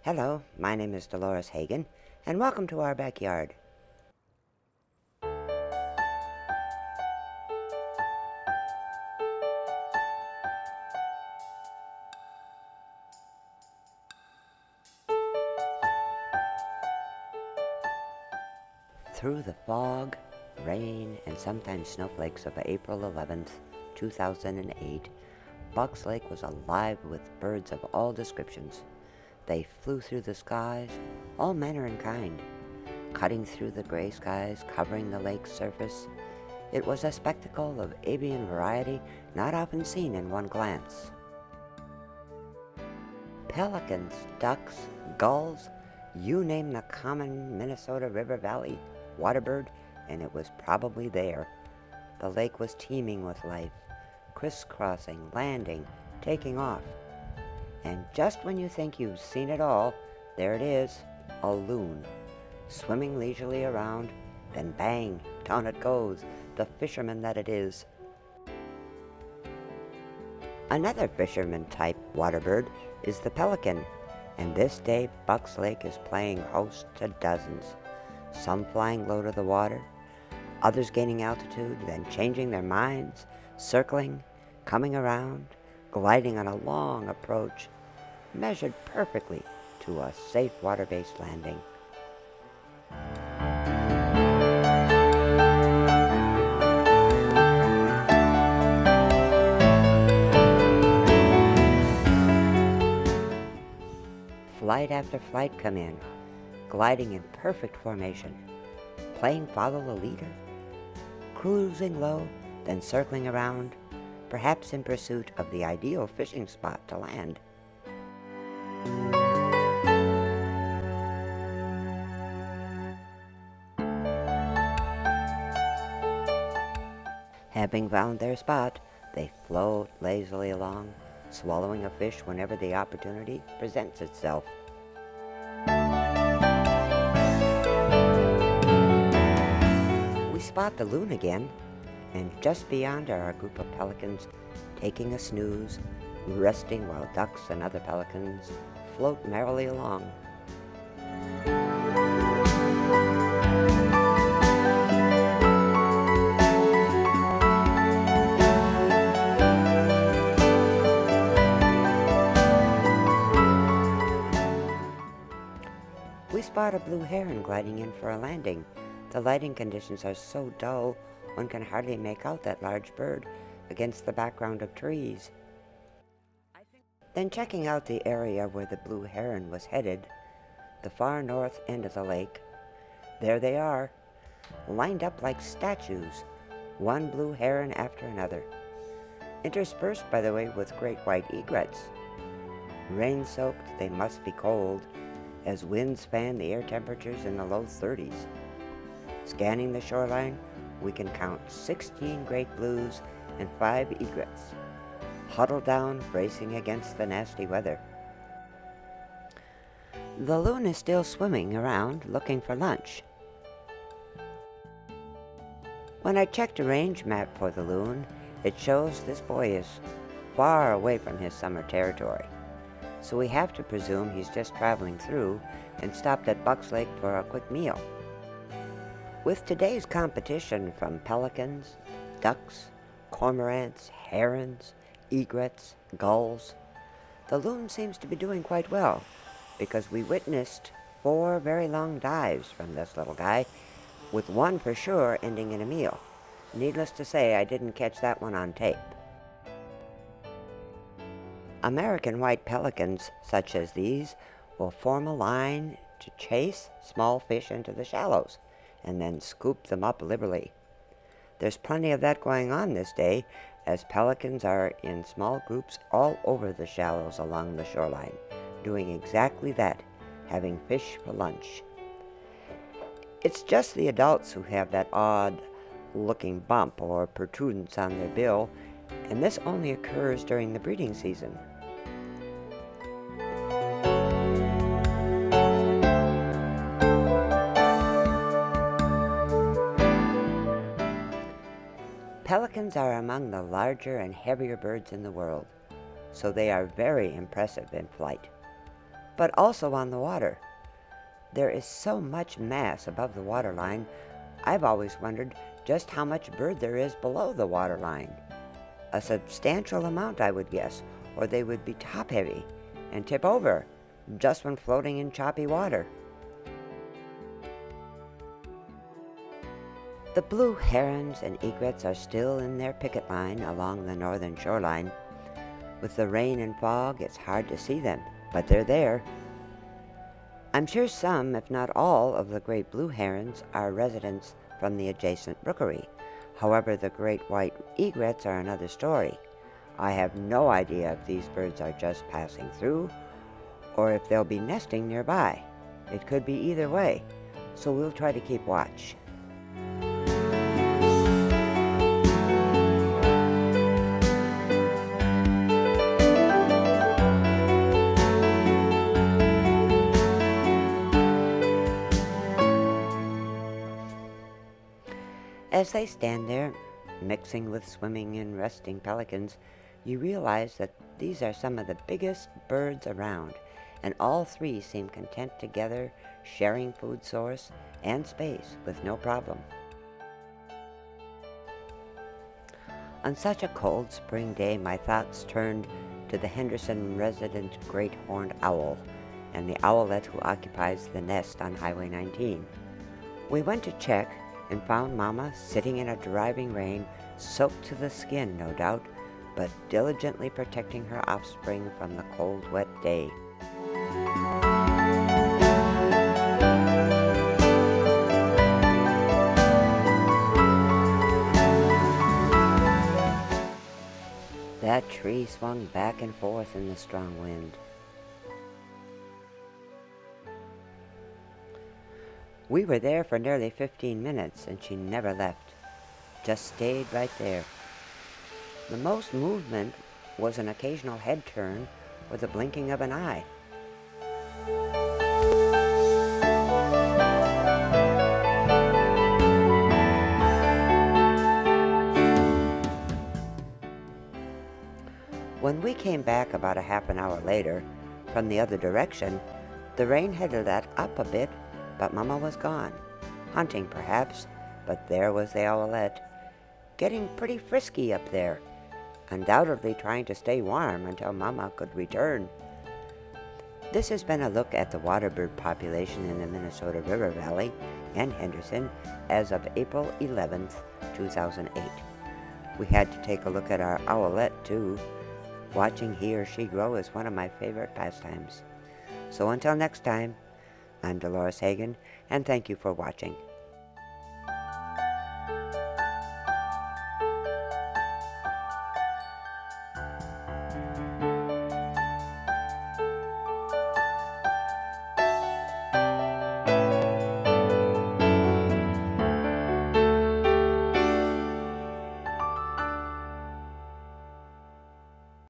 Hello, my name is Dolores Hagen, and welcome to our backyard. Through the fog, rain, and sometimes snowflakes of April 11th, 2008, Bucks Lake was alive with birds of all descriptions. They flew through the skies, all manner and kind, cutting through the gray skies, covering the lake's surface. It was a spectacle of avian variety not often seen in one glance. Pelicans, ducks, gulls, you name the common Minnesota River Valley waterbird, and it was probably there. The lake was teeming with life, crisscrossing, landing, taking off. And just when you think you've seen it all, there it is, a loon, swimming leisurely around, then bang, down it goes, the fisherman that it is. Another fisherman-type waterbird is the pelican, and this day Bucks Lake is playing host to dozens, some flying low to the water, others gaining altitude, then changing their minds, circling, coming around, gliding on a long approach, measured perfectly to a safe water-based landing. Flight after flight come in, gliding in perfect formation, playing follow the leader, cruising low, then circling around, perhaps in pursuit of the ideal fishing spot to land. Having found their spot, they float lazily along, swallowing a fish whenever the opportunity presents itself. We spot the loon again, and just beyond are a group of pelicans taking a snooze, resting while ducks and other pelicans float merrily along. We spot a blue heron gliding in for a landing. The lighting conditions are so dull, one can hardly make out that large bird against the background of trees. Then checking out the area where the blue heron was headed, the far north end of the lake, there they are, lined up like statues, one blue heron after another, interspersed, by the way, with great white egrets. Rain-soaked, they must be cold, as winds fan the air temperatures in the low 30s. Scanning the shoreline, we can count 16 great blues and 5 egrets, huddled down, bracing against the nasty weather. The loon is still swimming around, looking for lunch. When I checked a range map for the loon, it shows this boy is far away from his summer territory. So we have to presume he's just traveling through and stopped at Bucks Lake for a quick meal. With today's competition from pelicans, ducks, cormorants, herons, egrets, gulls, the loon seems to be doing quite well, because we witnessed 4 very long dives from this little guy with one for sure ending in a meal. Needless to say, I didn't catch that one on tape. American white pelicans, such as these, will form a line to chase small fish into the shallows and then scoop them up liberally. There's plenty of that going on this day, as pelicans are in small groups all over the shallows along the shoreline, doing exactly that, having fish for lunch. It's just the adults who have that odd-looking bump or protuberance on their bill, and this only occurs during the breeding season. Pelicans are among the larger and heavier birds in the world, so they are very impressive in flight, but also on the water. There is so much mass above the waterline, I've always wondered just how much bird there is below the waterline. A substantial amount, I would guess, or they would be top-heavy and tip over just when floating in choppy water. The blue herons and egrets are still in their picket line along the northern shoreline. With the rain and fog, it's hard to see them, but they're there. I'm sure some, if not all, of the great blue herons are residents from the adjacent rookery. However, the great white egrets are another story. I have no idea if these birds are just passing through or if they'll be nesting nearby. It could be either way, so we'll try to keep watch. As they stand there, mixing with swimming and resting pelicans, you realize that these are some of the biggest birds around, and all three seem content together, sharing food source and space with no problem. On such a cold spring day, my thoughts turned to the Henderson resident great horned owl and the owlet who occupies the nest on Highway 19. We went to check and found Mama sitting in a driving rain, soaked to the skin, no doubt, but diligently protecting her offspring from the cold, wet day. That tree swung back and forth in the strong wind. We were there for nearly 15 minutes, and she never left, just stayed right there. The most movement was an occasional head turn or the blinking of an eye. When we came back about a half an hour later, from the other direction, the rain had let up a bit, but Mama was gone. Hunting, perhaps, but there was the owlet, getting pretty frisky up there, undoubtedly trying to stay warm until Mama could return. This has been a look at the waterbird population in the Minnesota River Valley and Henderson as of April 11th, 2008. We had to take a look at our owlet, too. Watching he or she grow is one of my favorite pastimes. So until next time, I'm Dolores Hagen, and thank you for watching.